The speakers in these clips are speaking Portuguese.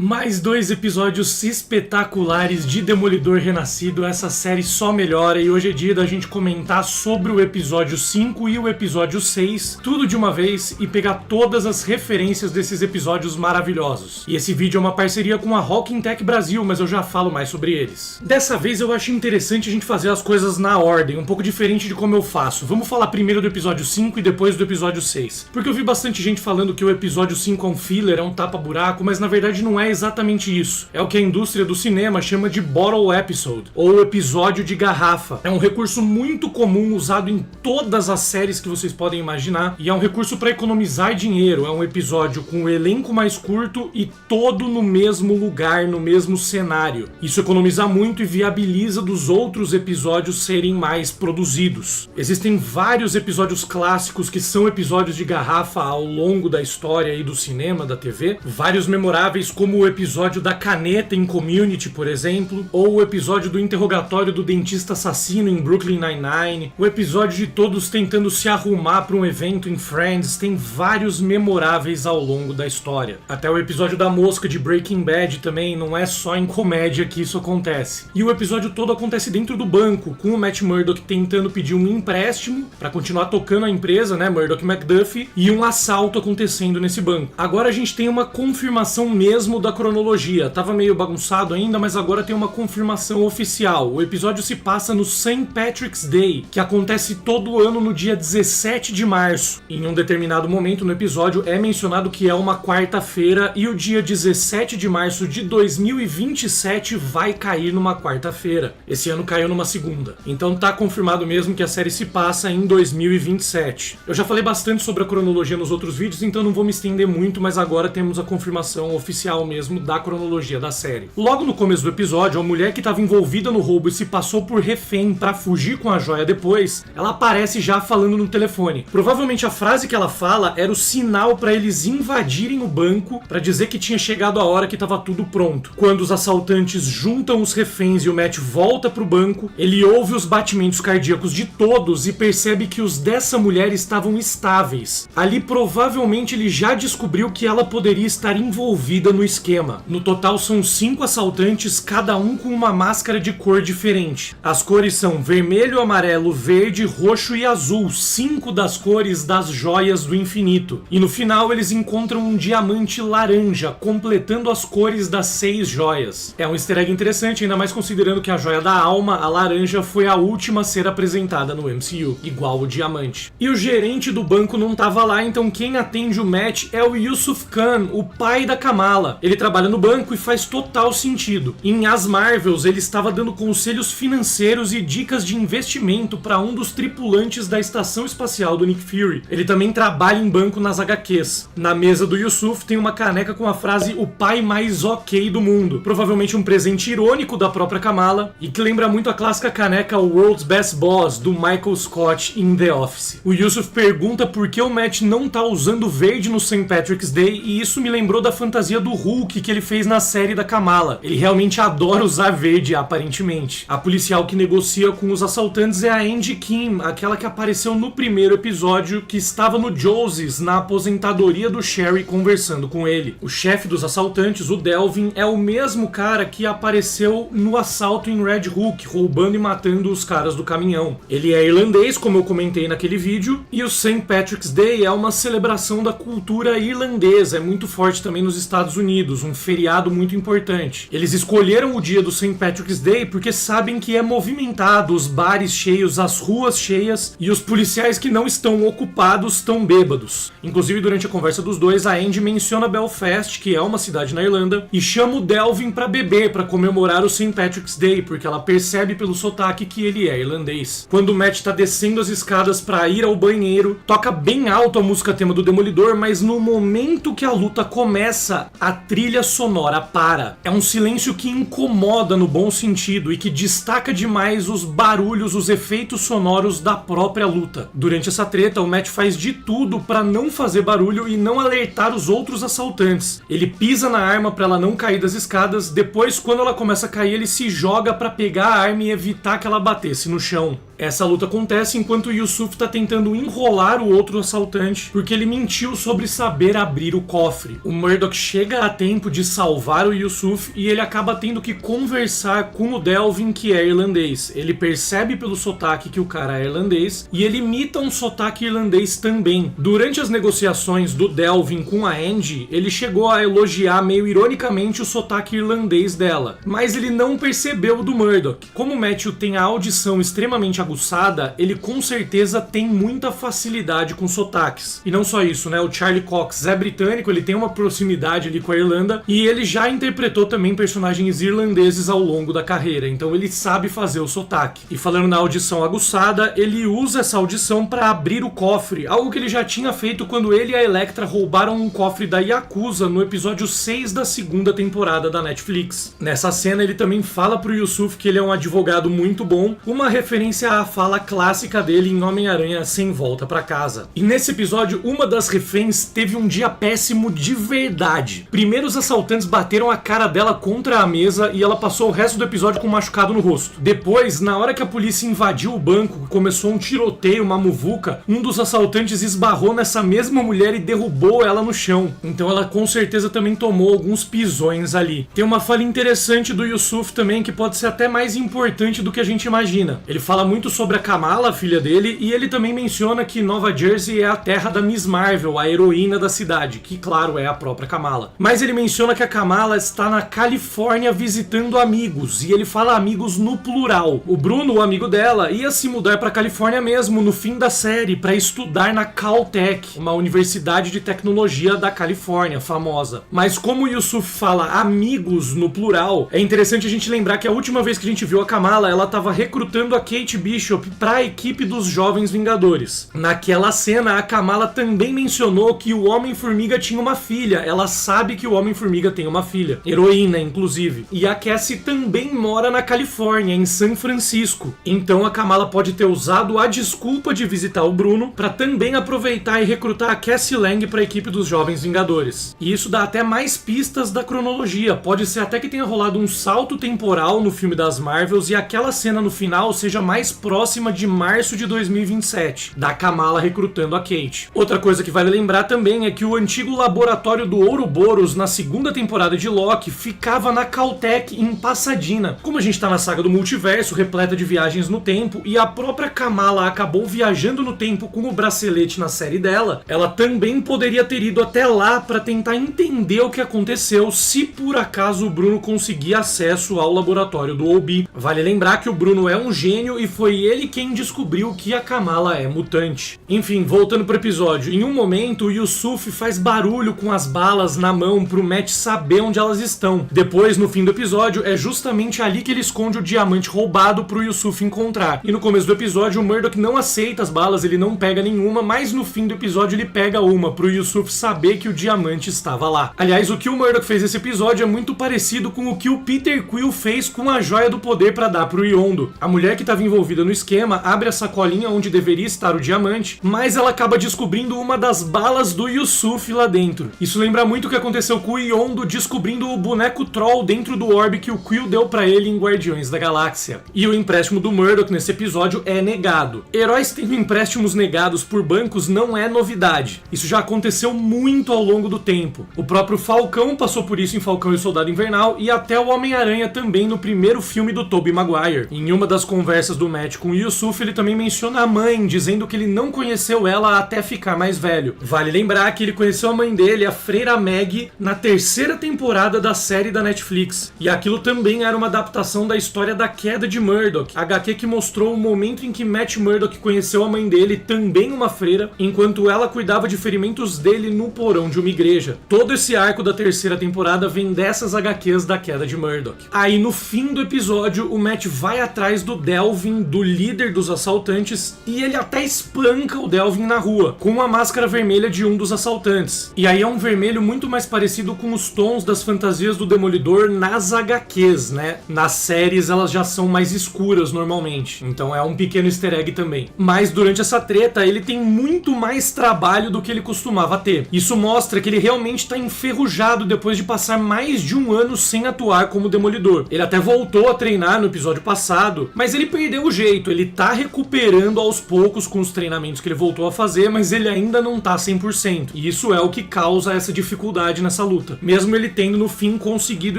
Mais 2 episódios espetaculares de Demolidor Renascido. Essa série só melhora e hoje é dia da gente comentar sobre o episódio 5 e o episódio 6, tudo de uma vez, e pegar todas as referências desses episódios maravilhosos. E esse vídeo é uma parceria com a Hawking Tech Brasil, mas eu já falo mais sobre eles. Dessa vez eu acho interessante a gente fazer as coisas na ordem, um pouco diferente de como eu faço. Vamos falar primeiro do episódio 5 e depois do episódio 6. Porque eu vi bastante gente falando que o episódio 5 é um filler, é um tapa-buraco, mas na verdade não é exatamente isso. É o que a indústria do cinema chama de bottle episode, ou episódio de garrafa. É um recurso muito comum usado em todas as séries que vocês podem imaginar, e é um recurso para economizar dinheiro. É um episódio com o elenco mais curto e todo no mesmo lugar, no mesmo cenário. Isso economiza muito e viabiliza dos outros episódios serem mais produzidos. Existem vários episódios clássicos que são episódios de garrafa ao longo da história e do cinema, da TV. Vários memoráveis, como o episódio da caneta em Community, por exemplo, ou o episódio do interrogatório do dentista assassino em Brooklyn Nine-Nine, o episódio de todos tentando se arrumar para um evento em Friends. Tem vários memoráveis ao longo da história. Até o episódio da mosca de Breaking Bad também, não é só em comédia que isso acontece. E o episódio todo acontece dentro do banco, com o Matt Murdock tentando pedir um empréstimo para continuar tocando a empresa, né, Murdock McDuffie, e um assalto acontecendo nesse banco. Agora a gente tem uma confirmação mesmo da cronologia. Tava meio bagunçado ainda, mas agora tem uma confirmação oficial. O episódio se passa no St. Patrick's Day, que acontece todo ano no dia 17 de março. Em um determinado momento no episódio é mencionado que é uma quarta-feira e o dia 17 de março de 2027 vai cair numa quarta-feira. Esse ano caiu numa segunda. Então tá confirmado mesmo que a série se passa em 2027. Eu já falei bastante sobre a cronologia nos outros vídeos, então não vou me estender muito, mas agora temos a confirmação oficial mesmo da cronologia da série. Logo no começo do episódio, a mulher que estava envolvida no roubo e se passou por refém para fugir com a joia depois, ela aparece já falando no telefone. Provavelmente a frase que ela fala era o sinal para eles invadirem o banco, para dizer que tinha chegado a hora que estava tudo pronto. Quando os assaltantes juntam os reféns e o Matt volta pro banco, ele ouve os batimentos cardíacos de todos e percebe que os dessa mulher estavam estáveis. Ali provavelmente ele já descobriu que ela poderia estar envolvida no esquema. No total são 5 assaltantes, cada um com uma máscara de cor diferente. As cores são vermelho, amarelo, verde, roxo e azul, 5 das cores das joias do infinito. E no final eles encontram um diamante laranja, completando as cores das 6 joias. É um easter egg interessante, ainda mais considerando que a joia da alma, a laranja, foi a última a ser apresentada no MCU, igual o diamante. E o gerente do banco não estava lá, então quem atende o Matt é o Yusuf Khan, o pai da Kamala. Ele trabalha no banco e faz total sentido. Em As Marvels, ele estava dando conselhos financeiros e dicas de investimento para um dos tripulantes da estação espacial do Nick Fury. Ele também trabalha em banco nas HQs. Na mesa do Yusuf tem uma caneca com a frase "o pai mais ok do mundo", provavelmente um presente irônico da própria Kamala, e que lembra muito a clássica caneca World's Best Boss do Michael Scott em The Office. O Yusuf pergunta por que o Matt não tá usando verde no St. Patrick's Day, e isso me lembrou da fantasia do Hulk que ele fez na série da Kamala. Ele realmente adora usar verde, aparentemente. A policial que negocia com os assaltantes é a Angie Kim, aquela que apareceu no primeiro episódio, que estava no Josie's, na aposentadoria do Sherry, conversando com ele. O chefe dos assaltantes, o Delvin, é o mesmo cara que apareceu no assalto em Red Hook, roubando e matando os caras do caminhão. Ele é irlandês, como eu comentei naquele vídeo, e o St. Patrick's Day é uma celebração da cultura irlandesa, é muito forte também nos Estados Unidos, um feriado muito importante. Eles escolheram o dia do St. Patrick's Day porque sabem que é movimentado, os bares cheios, as ruas cheias, e os policiais que não estão ocupados estão bêbados. Inclusive, durante a conversa dos dois, a Andy menciona Belfast, que é uma cidade na Irlanda, e chama o Delvin pra beber, pra comemorar o St. Patrick's Day, porque ela percebe pelo sotaque que ele é irlandês. Quando o Matt tá descendo as escadas pra ir ao banheiro, toca bem alto a música tema do Demolidor, mas no momento que a luta começa, a trilha sonora para. É um silêncio que incomoda no bom sentido e que destaca demais os barulhos, os efeitos sonoros da própria luta. Durante essa treta, o Matt faz de tudo pra não fazer barulho e não alertar os outros assaltantes. Ele pisa na arma pra ela não cair das escadas, depois quando ela começa a cair ele se joga pra pegar a arma e evitar que ela batesse no chão. Essa luta acontece enquanto o Yusuf tá tentando enrolar o outro assaltante porque ele mentiu sobre saber abrir o cofre. O Murdock chega a tempo de salvar o Yusuf e ele acaba tendo que conversar com o Delvin, que é irlandês. Ele percebe pelo sotaque que o cara é irlandês e ele imita um sotaque irlandês também. Durante as negociações do Delvin com a Angie, ele chegou a elogiar meio ironicamente o sotaque irlandês dela, mas ele não percebeu o do Murdock. Como o Matthew tem a audição extremamente aguçada, ele com certeza tem muita facilidade com sotaques. E não só isso, né? O Charlie Cox é britânico, ele tem uma proximidade ali com a Irlanda e ele já interpretou também personagens irlandeses ao longo da carreira, então ele sabe fazer o sotaque. E falando na audição aguçada, ele usa essa audição para abrir o cofre, algo que ele já tinha feito quando ele e a Elektra roubaram um cofre da Yakuza no episódio 6 da segunda temporada da Netflix. Nessa cena ele também fala pro Yusuf que ele é um advogado muito bom, uma referência à fala clássica dele em Homem-Aranha Sem Volta Pra Casa. E nesse episódio, uma das reféns teve um dia péssimo de verdade. Primeiro os assaltantes bateram a cara dela contra a mesa e ela passou o resto do episódio com um machucado no rosto. Depois, na hora que a polícia invadiu o banco, começou um tiroteio, uma muvuca, um dos assaltantes esbarrou nessa mesma mulher e derrubou ela no chão. Então ela com certeza também tomou alguns pisões ali. Tem uma fala interessante do Yusuf também que pode ser até mais importante do que a gente imagina. Ele fala muito sobre a Kamala, a filha dele, e ele também menciona que Nova Jersey é a terra da Miss Marvel, a heroína da cidade, que claro é a própria Kamala. Mas ele menciona que a Kamala está na Califórnia visitando amigos, e ele fala amigos no plural. O Bruno, o amigo dela, ia se mudar para Califórnia mesmo no fim da série para estudar na Caltech, uma universidade de tecnologia da Califórnia, famosa. Mas como o Yusuf fala amigos no plural, é interessante a gente lembrar que a última vez que a gente viu a Kamala, ela estava recrutando a Kate Bishop para a equipe dos Jovens Vingadores. Naquela cena, a Kamala também mencionou que o Homem-Formiga tinha uma filha. Ela sabe que o Homem-Formiga tem uma filha, heroína inclusive. E a Cassie também mora na Califórnia, em São Francisco. Então a Kamala pode ter usado a desculpa de visitar o Bruno para também aproveitar e recrutar a Cassie Lang para a equipe dos Jovens Vingadores. E isso dá até mais pistas da cronologia. Pode ser até que tenha rolado um salto temporal no filme das Marvels e aquela cena no final seja mais próxima de março de 2027, da Kamala recrutando a Kate. Outra coisa que vale lembrar também é que o antigo laboratório do Ouroboros na segunda temporada de Loki ficava na Caltech em Pasadena. Como a gente tá na saga do multiverso, repleta de viagens no tempo, e a própria Kamala acabou viajando no tempo com o bracelete na série dela, ela também poderia ter ido até lá para tentar entender o que aconteceu se por acaso o Bruno conseguir acesso ao laboratório do Obi. Vale lembrar que o Bruno é um gênio e foi ele quem descobriu que a Kamala é mutante. Enfim, voltando pro episódio, em um momento o Yusuf faz barulho com as balas na mão pro Matt saber onde elas estão. Depois, no fim do episódio, é justamente ali que ele esconde o diamante roubado pro Yusuf encontrar. E no começo do episódio, o Murdock não aceita as balas, ele não pega nenhuma, mas no fim do episódio ele pega uma pro Yusuf saber que o diamante estava lá. Aliás, o que o Murdock fez nesse episódio é muito parecido com o que o Peter Quill fez com a joia do poder para dar pro Yondo. A mulher que estava envolvida no esquema abre a sacolinha onde deveria estar o diamante, mas ela acaba descobrindo uma das balas do Yusuf lá dentro. Isso lembra muito o que aconteceu com o Yondo descobrindo o boneco Troll dentro do orbe que o Quill deu pra ele em Guardiões da Galáxia. E o empréstimo do Murdock nesse episódio é negado. Heróis tendo empréstimos negados por bancos não é novidade. Isso já aconteceu muito ao longo do tempo. O próprio Falcão passou por isso em Falcão e o Soldado Invernal e até o Homem-Aranha também no primeiro filme do Tobey Maguire. Em uma das conversas do Matt com o Yusuf, ele também menciona a mãe, dizendo que ele não conheceu ela até ficar mais velho. Vale lembrar que ele conheceu a mãe dele, a Freira Meg, na terceira temporada da série da Netflix. E aquilo também era uma adaptação da história da queda de Murdock, HQ que mostrou o momento em que Matt Murdock conheceu a mãe dele, também uma freira, enquanto ela cuidava de ferimentos dele no porão de uma igreja. Todo esse arco da terceira temporada vem dessas HQs da queda de Murdock. Aí no fim do episódio, o Matt vai atrás do Delvin, do líder dos assaltantes, e ele até espanca o Delvin na rua, com a máscara vermelha de um dos assaltantes. E aí é um vermelho muito mais parecido com os tons das fantasias do Demolidor nas HQs, né? Nas séries elas já são mais escuras normalmente, então é um pequeno easter egg também. Mas durante essa treta ele tem muito mais trabalho do que ele costumava ter. Isso mostra que ele realmente está enferrujado depois de passar mais de um ano sem atuar como Demolidor. Ele até voltou a treinar no episódio passado, mas ele perdeu o jeito. jeito, ele tá recuperando aos poucos com os treinamentos que ele voltou a fazer, mas ele ainda não tá 100%. E isso é o que causa essa dificuldade nessa luta. Mesmo ele tendo no fim conseguido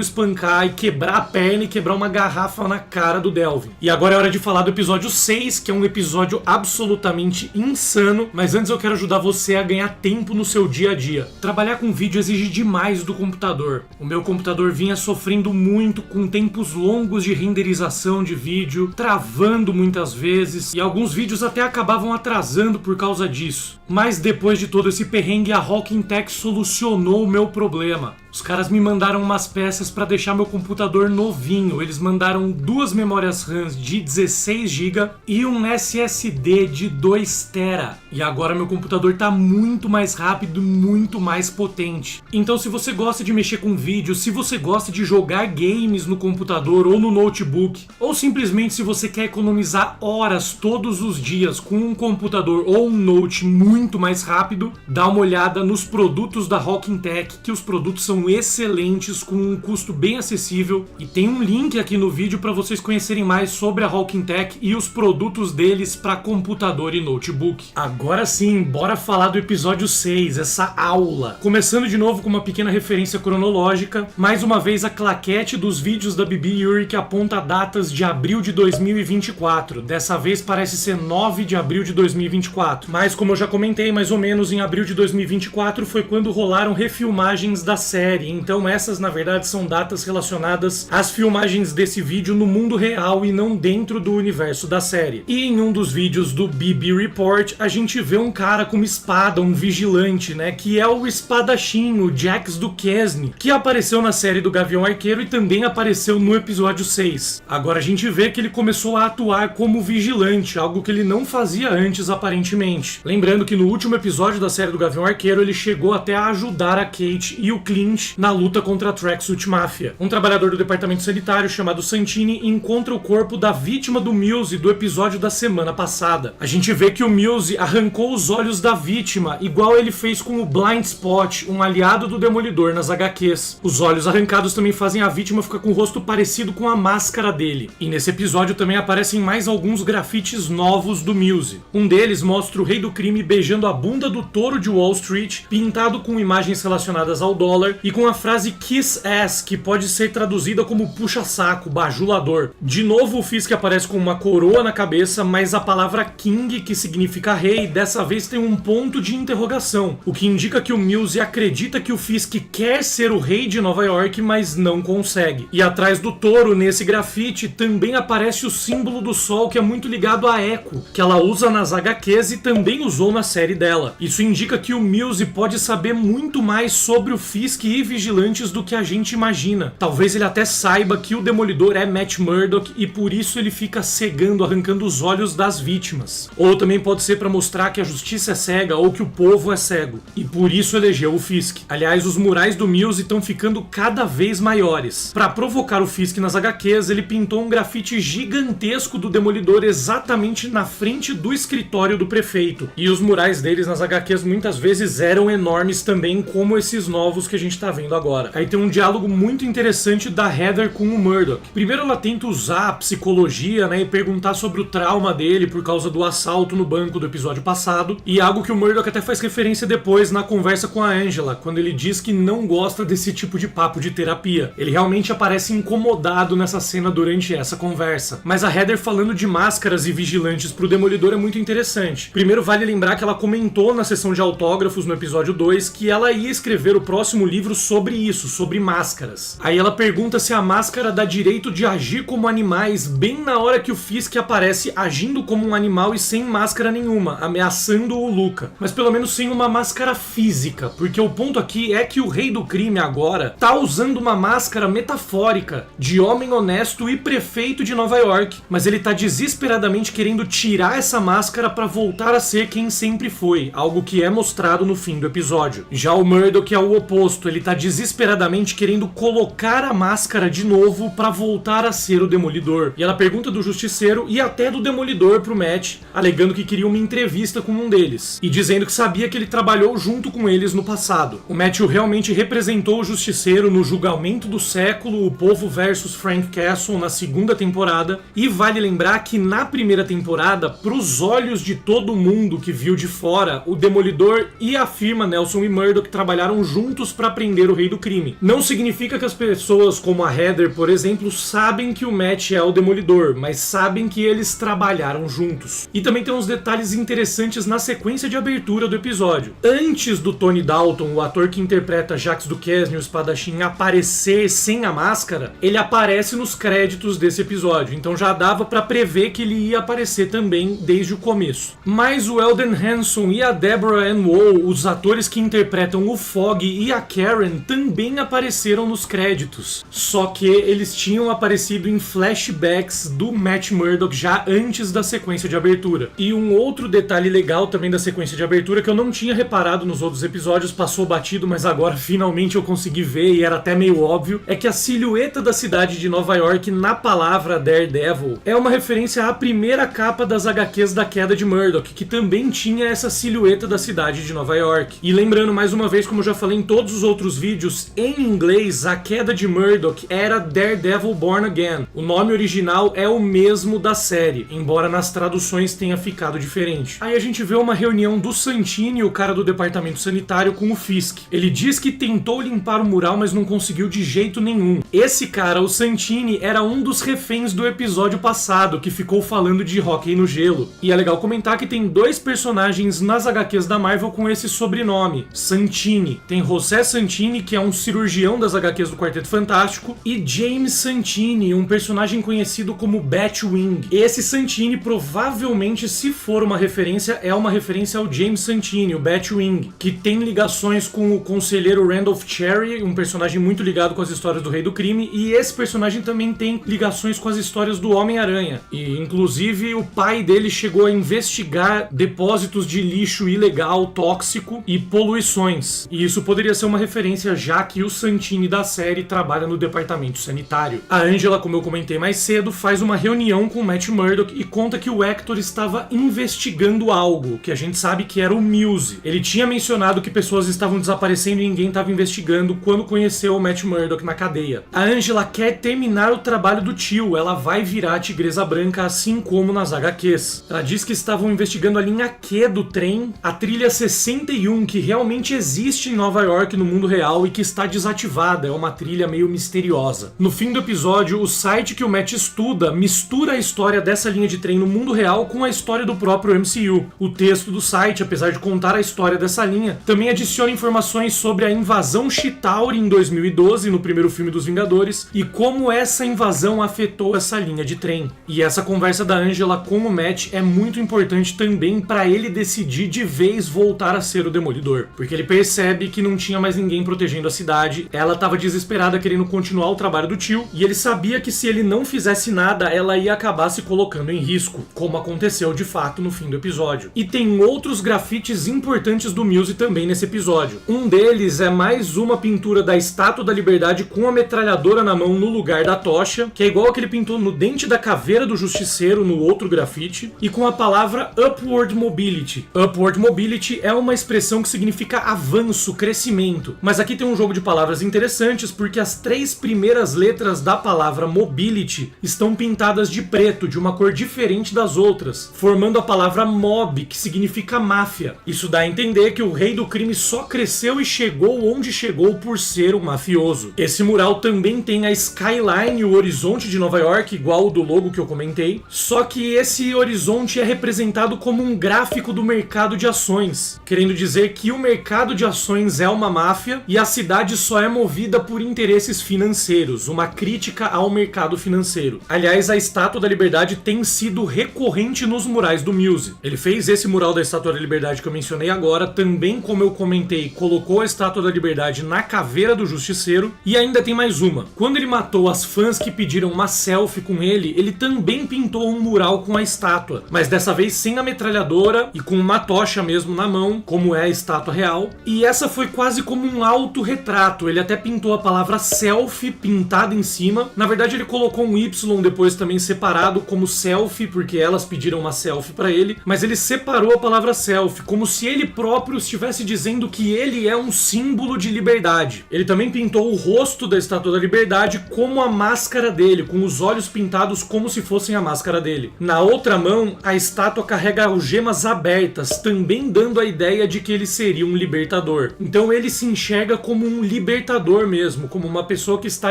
espancar e quebrar a perna e quebrar uma garrafa na cara do Delvin. E agora é hora de falar do episódio 6, que é um episódio absolutamente insano, mas antes eu quero ajudar você a ganhar tempo no seu dia a dia. Trabalhar com vídeo exige demais do computador. O meu computador vinha sofrendo muito com tempos longos de renderização de vídeo, travando muitas vezes, e alguns vídeos até acabavam atrasando por causa disso. Mas depois de todo esse perrengue, a Hawking Tech solucionou o meu problema. Os caras me mandaram umas peças para deixar meu computador novinho. Eles mandaram 2 memórias RAM de 16 GB e um SSD de 2 TB. E agora meu computador tá muito mais rápido, muito mais potente. Então se você gosta de mexer com vídeo, se você gosta de jogar games no computador ou no notebook, ou simplesmente se você quer economizar horas todos os dias com um computador ou um note muito mais rápido, dá uma olhada nos produtos da Hawking Tech, que os produtos são excelentes, com um custo bem acessível, e tem um link aqui no vídeo para vocês conhecerem mais sobre a Hawking Tech e os produtos deles para computador e notebook. Agora sim, bora falar do episódio 6, essa aula. Começando de novo com uma pequena referência cronológica, mais uma vez a claquete dos vídeos da Bibi Yuri que aponta datas de abril de 2024. Dessa vez parece ser 9 de abril de 2024, mas como eu já comentei, mais ou menos em abril de 2024 foi quando rolaram refilmagens da série. Então essas na verdade são datas relacionadas às filmagens desse vídeo no mundo real e não dentro do universo da série. E em um dos vídeos do BB Report a gente vê um cara com uma espada, um vigilante, né, que é o espadachim, o Jax Duquesne, que apareceu na série do Gavião Arqueiro e também apareceu no episódio 6. Agora a gente vê que ele começou a atuar como vigilante, algo que ele não fazia antes aparentemente. Lembrando que no último episódio da série do Gavião Arqueiro ele chegou até a ajudar a Kate e o Clint na luta contra a Tracksuit Mafia. Um trabalhador do departamento sanitário chamado Santini encontra o corpo da vítima do Muse do episódio da semana passada. A gente vê que o Muse arrancou os olhos da vítima, igual ele fez com o Blind Spot, um aliado do Demolidor nas HQs. Os olhos arrancados também fazem a vítima ficar com o rosto parecido com a máscara dele. E nesse episódio também aparecem mais alguns grafites novos do Muse. Um deles mostra o rei do crime beijando a bunda do touro de Wall Street, pintado com imagens relacionadas ao dólar e com a frase Kiss Ass, que pode ser traduzida como puxa-saco, bajulador. De novo o Fisk aparece com uma coroa na cabeça, mas a palavra King, que significa rei, dessa vez tem um ponto de interrogação, o que indica que o Muse acredita que o Fisk quer ser o rei de Nova York, mas não consegue. E atrás do touro, nesse grafite, também aparece o símbolo do sol, que é muito ligado a Echo, que ela usa nas HQs e também usou na série dela. Isso indica que o Muse pode saber muito mais sobre o Fisk e vigilantes do que a gente imagina. Talvez ele até saiba que o Demolidor é Matt Murdock e por isso ele fica cegando, arrancando os olhos das vítimas. Ou também pode ser para mostrar que a justiça é cega ou que o povo é cego. E por isso elegeu o Fisk. Aliás, os murais do Muse estão ficando cada vez maiores. Para provocar o Fisk nas HQs, ele pintou um grafite gigantesco do Demolidor exatamente na frente do escritório do prefeito. E os murais deles nas HQs muitas vezes eram enormes também, como esses novos que a gente tá vendo agora. Aí tem um diálogo muito interessante da Heather com o Murdock. Primeiro ela tenta usar a psicologia, né, e perguntar sobre o trauma dele por causa do assalto no banco do episódio passado, e algo que o Murdock até faz referência depois na conversa com a Angela, quando ele diz que não gosta desse tipo de papo de terapia. Ele realmente aparece incomodado nessa cena durante essa conversa. Mas a Heather falando de máscaras e vigilantes pro Demolidor é muito interessante. Primeiro vale lembrar que ela comentou na sessão de autógrafos no episódio 2 que ela ia escrever o próximo livro sobre isso, sobre máscaras. Aí ela pergunta se a máscara dá direito de agir como animais bem na hora que o Fisk aparece agindo como um animal e sem máscara nenhuma, ameaçando o Luca. Mas pelo menos sem uma máscara física, porque o ponto aqui é que o rei do crime agora tá usando uma máscara metafórica de homem honesto e prefeito de Nova York, mas ele tá desesperadamente querendo tirar essa máscara pra voltar a ser quem sempre foi, algo que é mostrado no fim do episódio. Já o Murdock é o oposto, ele tá desesperadamente querendo colocar a máscara de novo pra voltar a ser o Demolidor. E ela pergunta do Justiceiro e até do Demolidor pro Matt, alegando que queria uma entrevista com um deles, e dizendo que sabia que ele trabalhou junto com eles no passado. O Matthew realmente representou o Justiceiro no Julgamento do Século, O Povo vs Frank Castle, na segunda temporada, e vale lembrar que na primeira temporada, pros olhos de todo mundo que viu de fora, o Demolidor e a firma Nelson e Murdock trabalharam juntos para prender o Rei do Crime. Não significa que as pessoas como a Heather, por exemplo, sabem que o Matt é o Demolidor, mas sabem que eles trabalharam juntos. E também tem uns detalhes interessantes na sequência de abertura do episódio. Antes do Tony Dalton, o ator que interpreta Jacques Duquesne, o espadachim, aparecer sem a máscara, ele aparece nos créditos desse episódio, então já dava para prever que ele ia aparecer também desde o começo. Mas o Eldon Hanson e a Deborah Ann Woll, os atores que interpretam o Fog e a Karen, também apareceram nos créditos, só que eles tinham aparecido em flashbacks do Matt Murdock já antes da sequência de abertura. E um outro detalhe legal também da sequência de abertura que eu não tinha reparado nos outros episódios, passou batido, mas agora finalmente eu consegui ver e era até meio óbvio, é que a silhueta da cidade de Nova York na palavra Daredevil é uma referência à primeira capa das HQs da queda de Murdock, que também tinha essa silhueta da cidade de Nova York. E lembrando mais uma vez, como eu já falei em todos os outros vídeos, em inglês a queda de Murdock era Daredevil Born Again. O nome original é o mesmo da série, embora nas traduções tenha ficado diferente. Aí a gente vê uma reunião do Santini, o cara do departamento sanitário, com o Fisk. Ele diz que tentou limpar o mural, mas não conseguiu de jeito nenhum. Esse cara, o Santini, era um dos reféns do episódio passado, que ficou falando de hóquei no gelo. E é legal comentar que tem dois personagens nas HQs da Marvel com esse sobrenome, Santini. Tem José Santini, que é um cirurgião das HQs do Quarteto Fantástico, e James Santini, um personagem conhecido como Batwing. Esse Santini provavelmente, se for uma referência, é uma referência ao James Santini, o Batwing, que tem ligações com o conselheiro Randolph Cherry, um personagem muito ligado com as histórias do Rei do Crime, e esse personagem também tem ligações com as histórias do Homem-Aranha. E inclusive o pai dele chegou a investigar depósitos de lixo ilegal, tóxico e poluições. E isso poderia ser uma referência, já que o Santini da série trabalha no departamento sanitário. A Angela, como eu comentei mais cedo, faz uma reunião com o Matt Murdock e conta que o Hector estava investigando algo, que a gente sabe que era o Muse. Ele tinha mencionado que pessoas estavam desaparecendo e ninguém estava investigando quando conheceu o Matt Murdock na cadeia. A Angela quer terminar o trabalho do tio, ela vai virar a Tigresa Branca, assim como nas HQs. Ela diz que estavam investigando a linha Q do trem, a trilha 61, que realmente existe em Nova York no mundo real e que está desativada, é uma trilha meio misteriosa. No fim do episódio, o site que o Matt estuda mistura a história dessa linha de trem no mundo real com a história do próprio MCU. O texto do site, apesar de contar a história dessa linha, também adiciona informações sobre a invasão Chitauri em 2012, no primeiro filme dos Vingadores, e como essa invasão afetou essa linha de trem. E essa conversa da Angela com o Matt é muito importante também para ele decidir de vez voltar a ser o Demolidor, porque ele percebe que não tinha mais ninguém protegendo a cidade, ela estava desesperada querendo continuar o trabalho do tio, e ele sabia que se ele não fizesse nada, ela ia acabar se colocando em risco, como aconteceu de fato no fim do episódio. E tem outros grafites importantes do Muse também nesse episódio. Um deles é mais uma pintura da Estátua da Liberdade com a metralhadora na mão no lugar da tocha, que é igual a que ele pintou no dente da caveira do Justiceiro no outro grafite, e com a palavra Upward Mobility. Upward Mobility é uma expressão que significa avanço, crescimento, mas aqui tem um jogo de palavras interessantes porque as três primeiras letras da palavra Mobility estão pintadas de preto, de uma cor diferente das outras, formando a palavra Mob, que significa máfia. Isso dá a entender que o Rei do Crime só cresceu e chegou onde chegou por ser um mafioso. Esse mural também tem a skyline, o horizonte de Nova York, igual o do logo que eu comentei, só que esse horizonte é representado como um gráfico do mercado de ações, querendo dizer que o mercado de ações é uma máfia e a cidade só é movida por interesses financeiros, uma crítica ao mercado financeiro. Aliás, a Estátua da Liberdade tem sido recorrente nos murais do Muse. Ele fez esse mural da Estátua da Liberdade que eu mencionei agora, também, como eu comentei, colocou a Estátua da Liberdade na caveira do Justiceiro, e ainda tem mais uma. Quando ele matou as fãs que pediram uma selfie com ele também pintou um mural com a estátua, mas dessa vez sem a metralhadora e com uma tocha mesmo na mão, como é a estátua real, e essa foi quase como um autorretrato. Ele até pintou a palavra selfie pintada em cima. Na verdade, ele colocou um Y depois também separado como selfie, porque elas pediram uma selfie pra ele, mas ele separou a palavra selfie, como se ele próprio estivesse dizendo que ele é um símbolo de liberdade. Ele também pintou o rosto da Estátua da Liberdade como a máscara dele, com os olhos pintados como se fossem a máscara dele. Na outra mão, a estátua carrega algemas abertas, também dando a ideia de que ele seria um libertador. Então ele se enxerga como um libertador mesmo, como uma pessoa que está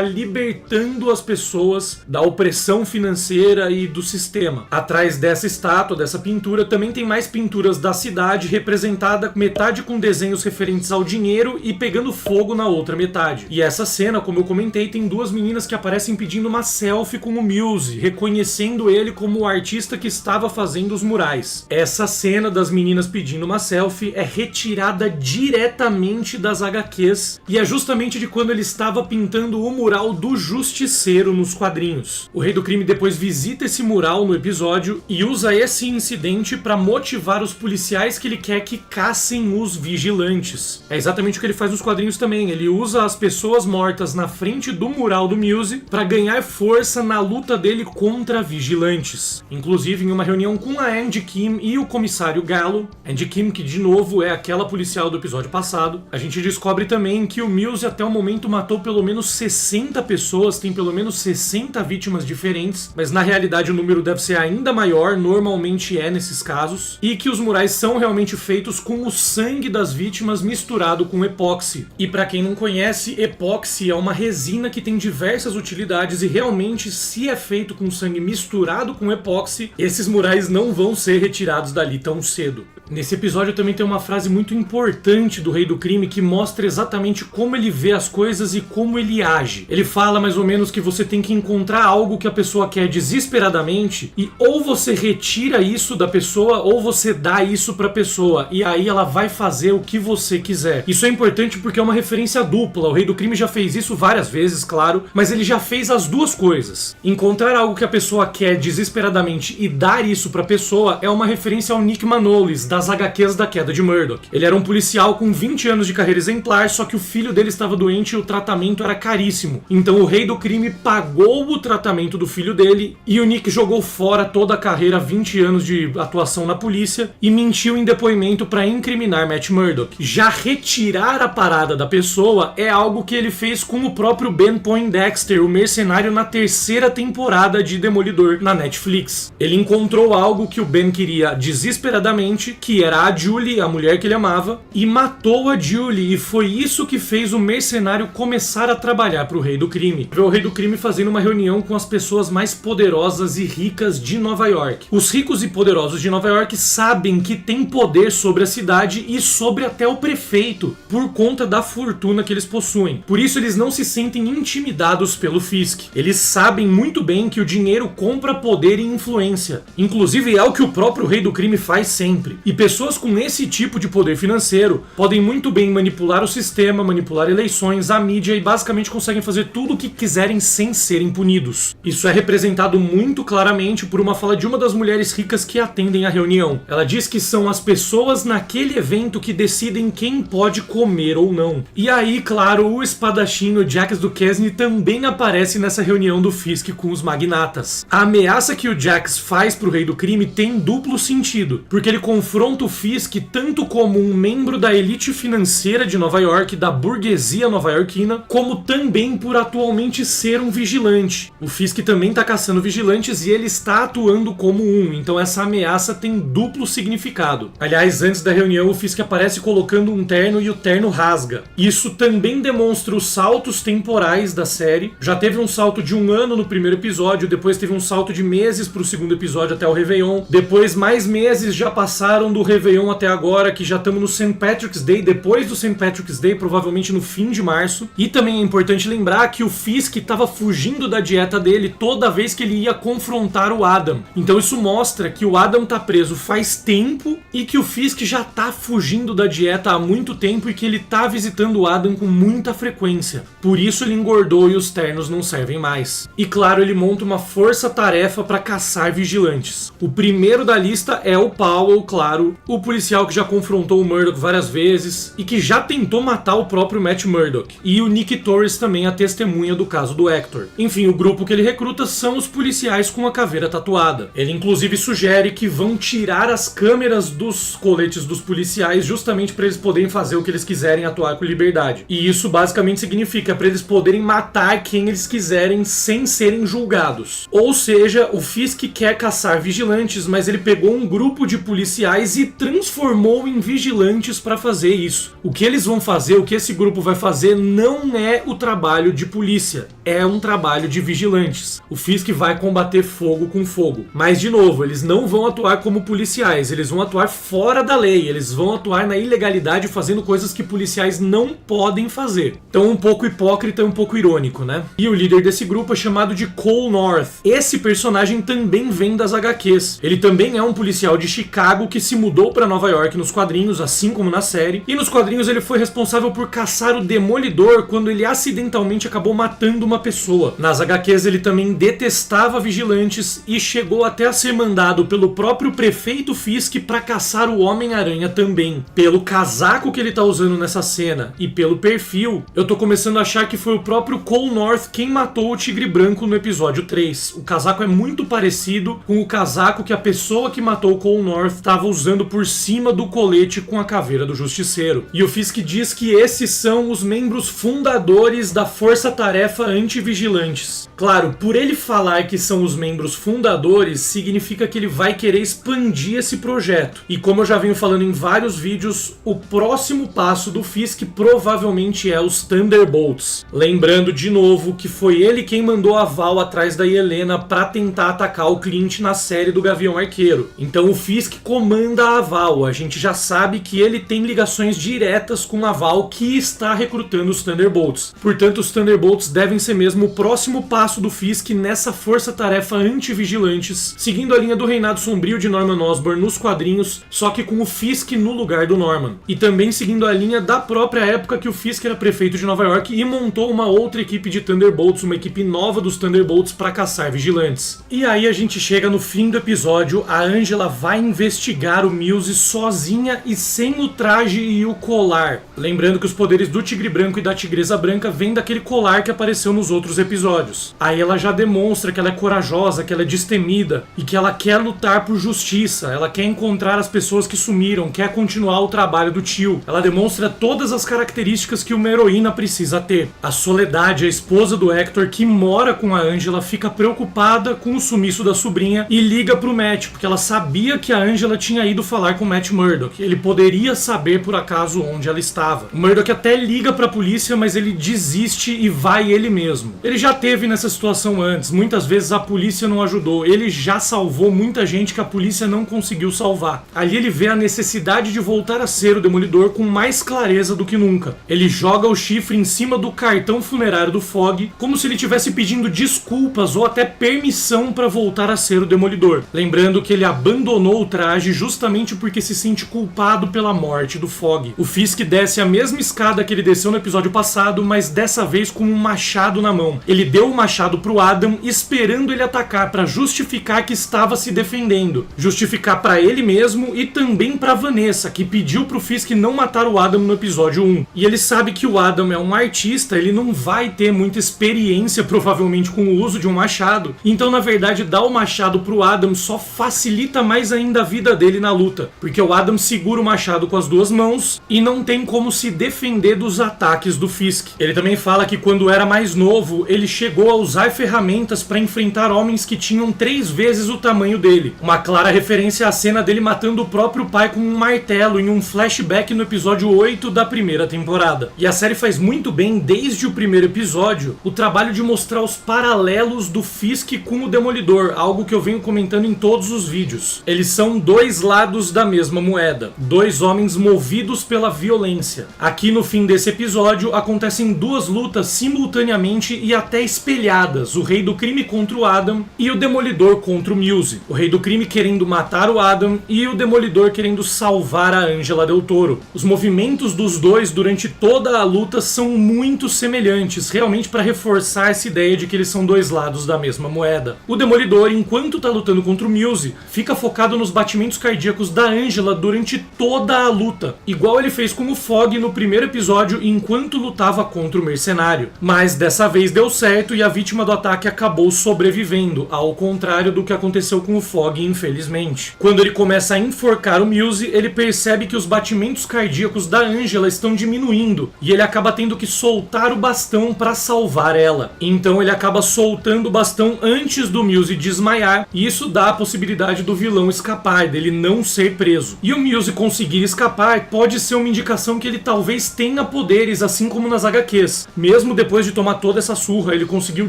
libertando as pessoas da opressão financeira e do sistema. Atrás dessa estátua, dessa pintura, também tem mais pinturas da cidade, representada metade com desenhos referentes ao dinheiro e pegando fogo na outra metade. E essa cena, como eu comentei, tem duas meninas que aparecem pedindo uma selfie com o Muse, reconhecendo ele como o artista que estava fazendo os murais. Essa cena das meninas pedindo uma selfie é retirada diretamente das HQs e é justamente de quando ele estava pintando o mural do Justiceiro nos quadrinhos. O Rei do Crime depois visita esse mural no episódio e usa esse incidente para motivar os policiais que ele quer que caçem os vigilantes. É exatamente o que ele faz nos quadrinhos também. Ele usa as pessoas mortas na frente do mural do Muse para ganhar força na luta dele contra vigilantes. Inclusive, em uma reunião com a Andy Kim e o comissário Gallo, Andy Kim, que de novo é aquela policial do episódio passado, a gente descobre também que o Muse até o momento matou pelo menos 60 pessoas, tem pelo menos 60 vítimas diferentes, mas na realidade o número deve ser ainda maior, normalmente é nesses casos, e que os murais são realmente feitos com o sangue das vítimas misturado com epóxi. E para quem não conhece, epóxi é uma resina que tem diversas utilidades e realmente, se é feito com sangue misturado com epóxi, esses murais não vão ser retirados dali tão cedo. Nesse episódio também tem uma frase muito importante do Rei do Crime que mostra exatamente como ele vê as coisas e como ele age. Ele fala mais ou menos que você tem que encontrar algo que a pessoa quer desesperadamente e ou você retira isso da pessoa ou você dá isso pra pessoa e aí ela vai fazer o que você quiser. Isso é importante porque é uma referência dupla. O Rei do Crime já fez isso várias vezes, claro, mas ele já fez as duas coisas. Encontrar algo que a pessoa quer desesperadamente e dar isso pra pessoa é uma referência ao Nick Manolis, das HQs da Queda de Murdoch. Ele era um policial com 20 anos de carreira exemplar, só que o filho dele estava doente e o tratamento era caríssimo. Então o Rei do Crime pagou o tratamento do filho dele e o Nick jogou fora toda a carreira, 20 anos de atuação na polícia e mentiu em depoimento para incriminar Matt Murdock. Já retirar a parada da pessoa é algo que ele fez com o próprio Ben Poindexter, o mercenário, na terceira temporada de Demolidor na Netflix. Ele encontrou algo que o Ben queria desesperadamente, que era a Julie, a mulher que ele amava, e matou a Julie, e foi isso que fez o mercenário começar a trabalhar para o Rei do Crime. O Rei do Crime fazendo uma reunião com as pessoas mais poderosas e ricas de Nova York. Os ricos e poderosos de Nova York sabem que tem poder sobre a cidade e sobre até o prefeito, por conta da fortuna que eles possuem. Por isso eles não se sentem intimidados pelo Fisk. Eles sabem muito bem que o dinheiro compra poder e influência. Inclusive é o que o próprio Rei do Crime faz sempre. E pessoas com esse tipo de poder financeiro podem muito bem manipular o sistema, manipular eleições, a mídia e basicamente conseguem fazer tudo o que quiserem sem serem punidos. Isso é representado muito claramente por uma fala de uma das mulheres ricas que atendem a reunião. Ela diz que são as pessoas naquele evento que decidem quem pode comer ou não. E aí, claro, o espadachim, o Jacques Duquesne, também aparece nessa reunião do Fisk com os magnatas. A ameaça que o Jacques faz pro Rei do Crime tem duplo sentido, porque ele confronta o Fisk tanto como um membro da elite financeira de Nova York, da burguesia nova-iorquina, como também por atualmente ser um vigilante. O Fisk também tá caçando vigilantes e ele está atuando como um, então essa ameaça tem duplo significado. Aliás, antes da reunião, o Fisk aparece colocando um terno e o terno rasga. Isso também demonstra os saltos temporais da série. Já teve um salto de 1 ano no primeiro episódio, depois teve um salto de meses pro segundo episódio até o Réveillon, depois mais meses já passaram do Réveillon até agora, que já estamos no St. Patrick's Day, depois do St. Patrick's Day, provavelmente no fim de março. E também é importante lembrar que o Fisk estava fugindo da dieta dele toda vez que ele ia confrontar o Adam. Então isso mostra que o Adam tá preso faz tempo e que o Fisk já tá fugindo da dieta há muito tempo e que ele tá visitando o Adam com muita frequência. Por isso ele engordou e os ternos não servem mais. E claro, ele monta uma força-tarefa para caçar vigilantes. O primeiro da lista é o Powell, claro, claro, o policial que já confrontou o Murdock várias vezes e que já tentou matar o próprio Matt Murdock. E o Nick Torres também, a testemunha do caso do Hector. Enfim, o grupo que ele recruta são os policiais com a caveira tatuada. Ele inclusive sugere que vão tirar as câmeras dos coletes dos policiais justamente para eles poderem fazer o que eles quiserem, atuar com liberdade. E isso basicamente significa para eles poderem matar quem eles quiserem sem serem julgados. Ou seja, o Fisk quer caçar vigilantes, mas ele pegou um grupo de policiais e transformou em vigilantes para fazer isso. O que eles vão fazer, o que esse grupo vai fazer, não é o trabalho de polícia, é um trabalho de vigilantes. O Fisk vai combater fogo com fogo. Mas, de novo, eles não vão atuar como policiais, eles vão atuar fora da lei, eles vão atuar na ilegalidade fazendo coisas que policiais não podem fazer. Então, um pouco hipócrita e um pouco irônico, né? E o líder desse grupo é chamado de Cole North. Esse personagem também vem das HQs. Ele também é um policial de Chicago que se mudou para Nova York nos quadrinhos, assim como na série. E nos quadrinhos ele foi responsável por caçar o Demolidor quando ele acidentalmente acabou matando uma pessoa. Nas HQs ele também detestava vigilantes e chegou até a ser mandado pelo próprio prefeito Fisk para caçar o Homem-Aranha também. Pelo casaco que ele tá usando nessa cena e pelo perfil, eu tô começando a achar que foi o próprio Cole North quem matou o Tigre Branco no episódio 3. O casaco é muito parecido com o casaco que a pessoa que matou o Cole North estava usando por cima do colete com a caveira do Justiceiro. E o Fisk diz que esses são os membros fundadores da Força Tarefa Anti-Vigilantes. Claro, por ele falar que são os membros fundadores, significa que ele vai querer expandir esse projeto. E como eu já venho falando em vários vídeos, o próximo passo do Fisk provavelmente é os Thunderbolts. Lembrando de novo que foi ele quem mandou a Val atrás da Helena para tentar atacar o Clint na série do Gavião Arqueiro. Então o Fisk comanda a Val, a gente já sabe que ele tem ligações diretas com a Val que está recrutando os Thunderbolts. Portanto, os Thunderbolts devem ser mesmo o próximo passo do Fisk nessa força-tarefa anti-vigilantes, seguindo a linha do Reinado Sombrio de Norman Osborn nos quadrinhos, só que com o Fisk no lugar do Norman. E também seguindo a linha da própria época que o Fisk era prefeito de Nova York e montou uma outra equipe de Thunderbolts, uma equipe nova dos Thunderbolts para caçar vigilantes. E aí a gente chega no fim do episódio, a Angela vai investigar o Muse sozinha e sem o traje e o colar. Lembrando que os poderes do Tigre Branco e da Tigresa Branca vêm daquele colar que apareceu nos outros episódios. Aí ela já demonstra que ela é corajosa, que ela é destemida e que ela quer lutar por justiça, ela quer encontrar as pessoas que sumiram, quer continuar o trabalho do tio. Ela demonstra todas as características que uma heroína precisa ter. A Soledade, a esposa do Hector, que mora com a Angela, fica preocupada com o sumiço da sobrinha e liga pro Matt, porque ela sabia que a Angela tinha ido falar com o Matt Murdock. Ele poderia saber por acaso onde ela estava. O Murdock até liga pra polícia, mas ele desiste e vai ele mesmo. Ele já teve nessa situação antes, muitas vezes a polícia não ajudou, ele já salvou muita gente que a polícia não conseguiu salvar. Ali ele vê a necessidade de voltar a ser o Demolidor com mais clareza do que nunca. Ele joga o chifre em cima do cartão funerário do Fogg, como se ele estivesse pedindo desculpas ou até permissão para voltar a ser o Demolidor. Lembrando que ele abandonou o traje justamente porque se sente culpado pela morte do Fogg. O Fisk desce a mesma escada que ele desceu no episódio passado, mas dessa vez com um machado na mão. Ele deu o machado pro Adam, esperando ele atacar para justificar que estava se defendendo. Justificar para ele mesmo e também para Vanessa, que pediu pro Fisk não matar o Adam no episódio 1. E ele sabe que o Adam é um artista, ele não vai ter muita experiência provavelmente com o uso de um machado. Então, na verdade, dar o machado pro Adam só facilita mais ainda a vida dele na luta, porque o Adam segura o machado com as duas mãos e não tem como se defender dos ataques do Fisk. Ele também fala que quando era mais novo, ele chegou a usar ferramentas para enfrentar homens que tinham 3 vezes o tamanho dele. Uma clara referência à cena dele matando o próprio pai com um martelo em um flashback no episódio 8 da primeira temporada. E a série faz muito bem, desde o primeiro episódio, o trabalho de mostrar os paralelos do Fisk com o Demolidor, algo que eu venho comentando em todos os vídeos. Eles são dois lados da mesma moeda, dois homens movidos pela violência. Aqui no fim desse episódio acontecem 2 lutas simultaneamente e até espelhadas, o Rei do Crime contra o Adam e o Demolidor contra o Muse. O Rei do Crime querendo matar o Adam e o Demolidor querendo salvar a Angela Del Toro. Os movimentos dos dois durante toda a luta são muito semelhantes, realmente para reforçar essa ideia de que eles são dois lados da mesma moeda. O Demolidor, enquanto tá lutando contra o Muse, fica focado nos batimentos cardíacos cardíacos da Angela durante toda a luta, igual ele fez com o Fog no primeiro episódio enquanto lutava contra o mercenário. Mas dessa vez deu certo e a vítima do ataque acabou sobrevivendo, ao contrário do que aconteceu com o Fog, infelizmente. Quando ele começa a enforcar o Muse, ele percebe que os batimentos cardíacos da Angela estão diminuindo e ele acaba tendo que soltar o bastão para salvar ela. Então ele acaba soltando o bastão antes do Muse desmaiar, e isso dá a possibilidade do vilão escapar, dele não ser preso. E o Muse conseguir escapar pode ser uma indicação que ele talvez tenha poderes, assim como nas HQs. Mesmo depois de tomar toda essa surra, ele conseguiu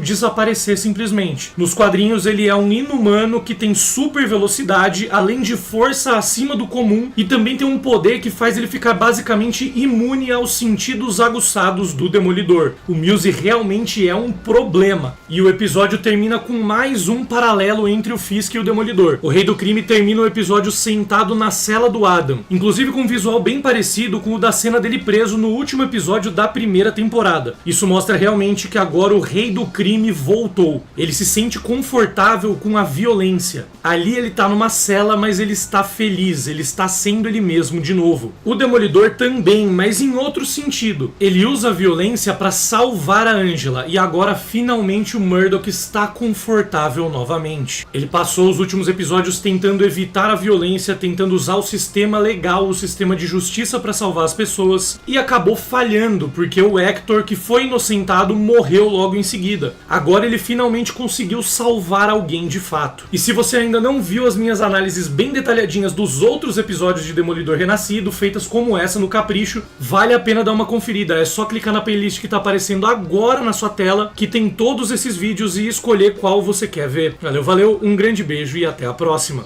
desaparecer simplesmente. Nos quadrinhos ele é um inumano que tem super velocidade, além de força acima do comum, e também tem um poder que faz ele ficar basicamente imune aos sentidos aguçados do Demolidor. O Muse realmente é um problema. E o episódio termina com mais um paralelo entre o Fisk e o Demolidor. O Rei do Crime termina o episódio sentado na cela do Adam, inclusive com um visual bem parecido com o da cena dele preso no último episódio da primeira temporada. Isso mostra realmente que agora o Rei do Crime voltou. Ele se sente confortável com a violência. Ali ele tá numa cela, mas ele está feliz, ele está sendo ele mesmo de novo. O Demolidor também, mas em outro sentido. Ele usa a violência para salvar a Angela, e agora finalmente o Murdock está confortável novamente. Ele passou os últimos episódios tentando evitar a violência, tentando usar o sistema legal, o sistema de justiça para salvar as pessoas, e acabou falhando, porque o Hector, que foi inocentado, morreu logo em seguida. Agora ele finalmente conseguiu salvar alguém de fato. E se você ainda não viu as minhas análises bem detalhadinhas dos outros episódios de Demolidor Renascido, feitas como essa no Capricho, vale a pena dar uma conferida. É só clicar na playlist que está aparecendo agora na sua tela, que tem todos esses vídeos, e escolher qual você quer ver. Valeu, um grande beijo e até a próxima.